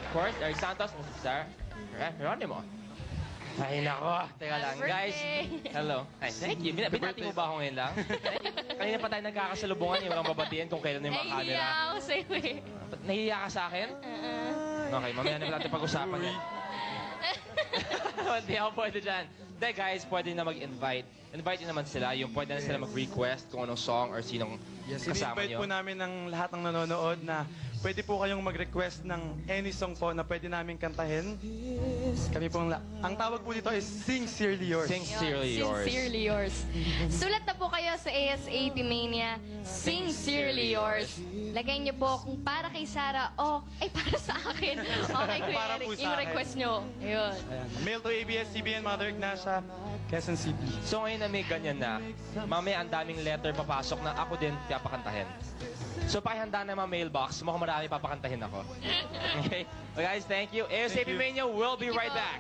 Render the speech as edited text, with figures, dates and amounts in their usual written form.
Of course, Eric Santos, Sir Geronimo. Ay, nako. Teka lang, guys. Hello. Ay, thank you. Binati mo ba ako ngayon lang? Kanina pa tayo nagkakasalubungan yung walang babatiin kung kailan yung mga camera. Nahihiya ako sa'yo eh. Nahihiya ka sa akin? Okay, mamaya na natin pag-usapan yan. Hindi ako pwede dyan. Hindi, guys, pwede na mag-invite. Invite nyo naman sila. Yung pwede na sila mag-request kung anong song or sinong kasama I-invite nyo. po namin ng lahat ng nanonood na pwede po kayong mag-request ng any song po na pwede namin kantahin. Kami pong ang tawag po dito is Sincerely Yours. Sincerely yours. Sincerely yours. Sulat na po kayo sa ASAP Mania. Sincerely yours. Lagay niyo po kung para kay Sarah o ay para sa akin. Okay, Kuya Para Eric, po sa yung akin. request niyo. Ayun. Ayan. Mail to ABS-CBN, Mother Ignacia, Quezon City. So ngayon na may ganyan na, mamaya ang daming letter papasok na ako din papakantahin. So pakihanda na mga mailbox, mukhang marami papakantahin ako. Okay? Well, guys, thank you. ASAP Mania will be right back.